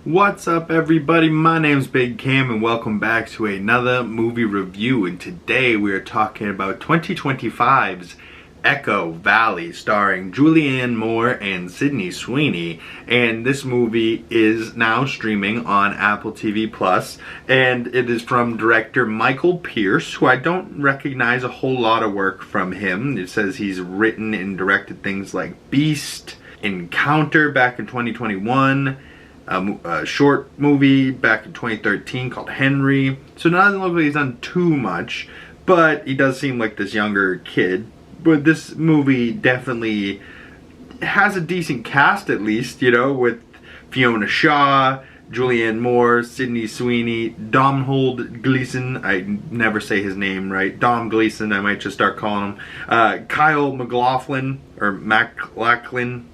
What's up, everybody? My name's Big Cam and welcome back to another movie review. And today we are talking about 2025's Echo Valley, starring Julianne Moore and Sydney Sweeney. And this movie is now streaming on Apple TV Plus, and it is from director Michael Pearce, who I don't recognize a whole lot of work from him. It says he's written and directed things like Beast, Encounter back in 2021, a short movie back in 2013 called Henry. So not look like he's done too much, but he does seem like this younger kid. But this movie definitely has a decent cast, at least, you know, with Fiona Shaw, Julianne Moore, Sydney Sweeney, Domhnall Gleeson, I never say his name right, Dom Gleeson, I might just start calling him, Kyle MacLachlan, or MacLachlan,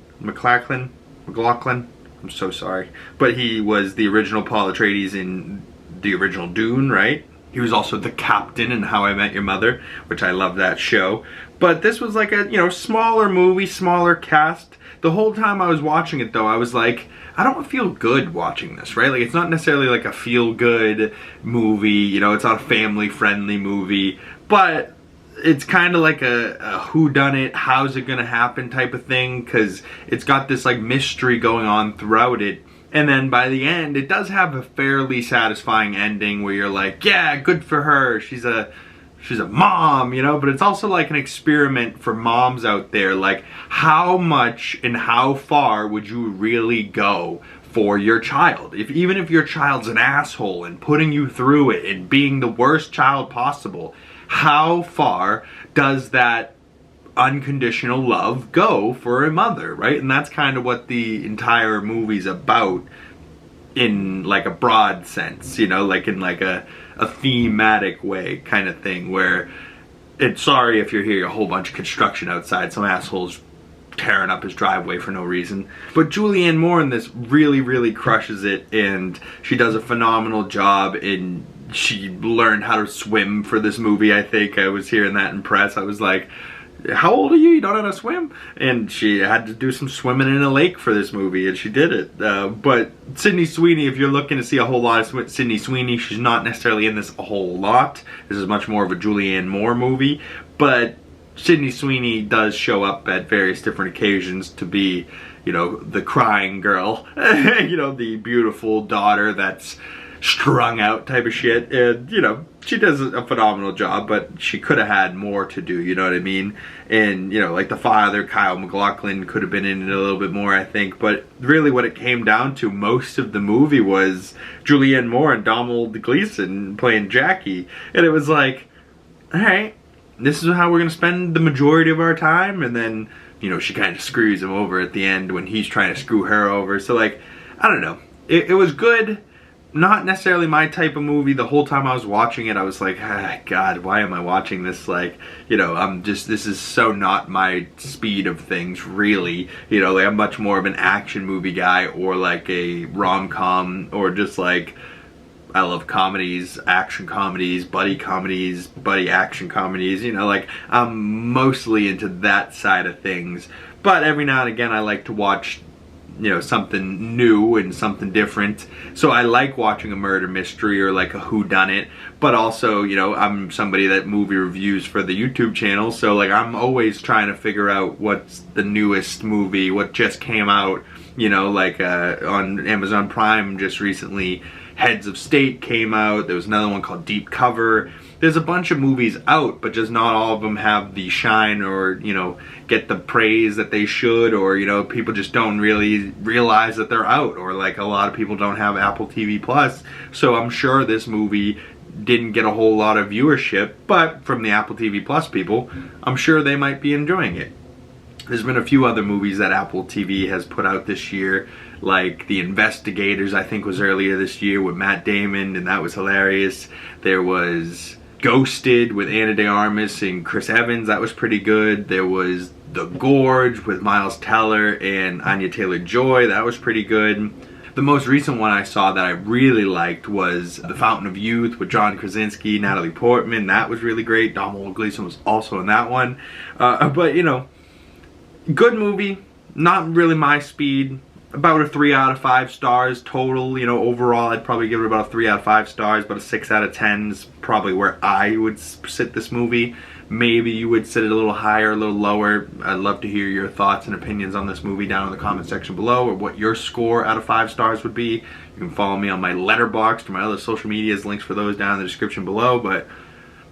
I'm so sorry, but he was the original Paul Atreides in the original Dune, right? He was also the captain in How I Met Your Mother, which I love that show. But this was like a, you know, smaller movie, smaller cast. The whole time I was watching it, though, I was like, I don't feel good watching this, right? Like, it's not necessarily like a feel-good movie, you know, it's not a family-friendly movie, but it's kind of like a whodunit, how's it gonna happen type of thing, because it's got this like mystery going on throughout it. And then by the end, it does have a fairly satisfying ending where you're like, yeah, good for her, she's a mom, you know. But it's also like an experiment for moms out there, like how much and how far would you really go for your child? Even if your child's an asshole and putting you through it and being the worst child possible, how far does that unconditional love go for a mother, right? And that's kind of what the entire movie's about in like a broad sense, you know, like in like a thematic way kind of thing, where it's, sorry if you're hearing a whole bunch of construction outside, some assholes tearing up his driveway for no reason. But Julianne Moore in this really crushes it, and she does a phenomenal job. In she learned how to swim for this movie, I think. I was hearing that in press. I was like, how old are you? You don't know how to swim? And she had to do some swimming in a lake for this movie, and she did it. But Sydney Sweeney, if you're looking to see a whole lot of Sydney Sweeney, she's not necessarily in this a whole lot. This is much more of a Julianne Moore movie. But Sydney Sweeney does show up at various different occasions to be, you know, the crying girl. You know, the beautiful daughter that's strung out type of shit. And, you know, she does a phenomenal job, but she could have had more to do, you know what I mean? And, you know, like the father, Kyle MacLachlan, could have been in it a little bit more, I think. But really what it came down to most of the movie was Julianne Moore and Domhnall Gleeson playing Jackie. And it was like, alright, this is how we're going to spend the majority of our time. And then, you know, she kind of screws him over at the end when he's trying to screw her over. So, like, I don't know. It was good. Not necessarily my type of movie. The whole time I was watching it, I was like, ah, God, why am I watching this? Like, you know, this is so not my speed of things, really. You know, like, I'm much more of an action movie guy, or like a rom-com, or just like, I love comedies, action comedies, buddy action comedies, you know, like, I'm mostly into that side of things. But every now and again, I like to watch, you know, something new and something different. So I like watching a murder mystery or like a whodunit, but also, you know, I'm somebody that movie reviews for the YouTube channel, so like I'm always trying to figure out what's the newest movie, what just came out, you know, like on Amazon Prime just recently, Heads of State came out. There was another one called Deep Cover. There's a bunch of movies out, but just not all of them have the shine or, you know, get the praise that they should, or, you know, people just don't really realize that they're out, or like a lot of people don't have Apple TV Plus. So I'm sure this movie didn't get a whole lot of viewership, but from the Apple TV Plus people, I'm sure they might be enjoying it. There's been a few other movies that Apple TV has put out this year, like The Investigators, I think was earlier this year with Matt Damon, and that was hilarious. There was Ghosted with Ana de Armas and Chris Evans, that was pretty good. There was The Gorge with Miles Teller and Anya Taylor-Joy, that was pretty good. The most recent one I saw that I really liked was The Fountain of Youth with John Krasinski, Natalie Portman, that was really great. Domhnall Gleeson was also in that one. But, you know, good movie, not really my speed. about a 3 out of 5 stars total. You know, overall I'd probably give it about a 3 out of 5 stars, but a 6 out of 10 is probably where I would sit this movie. Maybe you would sit it a little higher, a little lower. I'd love to hear your thoughts and opinions on this movie down in the comment section below, or what your score out of 5 stars would be. You can follow me on my Letterboxd or my other social medias, links for those down in the description below. But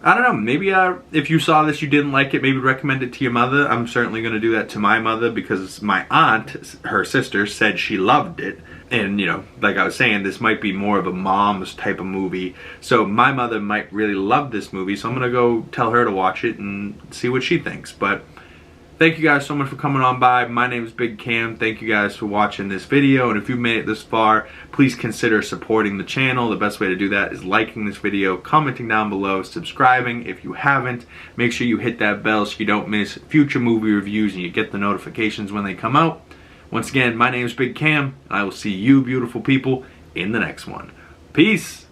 I don't know, maybe if you saw this, you didn't like it, maybe recommend it to your mother. I'm certainly going to do that to my mother, because my aunt, her sister, said she loved it. And, you know, like I was saying, this might be more of a mom's type of movie. So my mother might really love this movie, so I'm going to go tell her to watch it and see what she thinks. But thank you guys so much for coming on by. My name is Big Cam. Thank you guys for watching this video. And if you've made it this far, please consider supporting the channel. The best way to do that is liking this video, commenting down below, subscribing if you haven't. Make sure you hit that bell so you don't miss future movie reviews and you get the notifications when they come out. Once again, my name is Big Cam. I will see you beautiful people in the next one. Peace.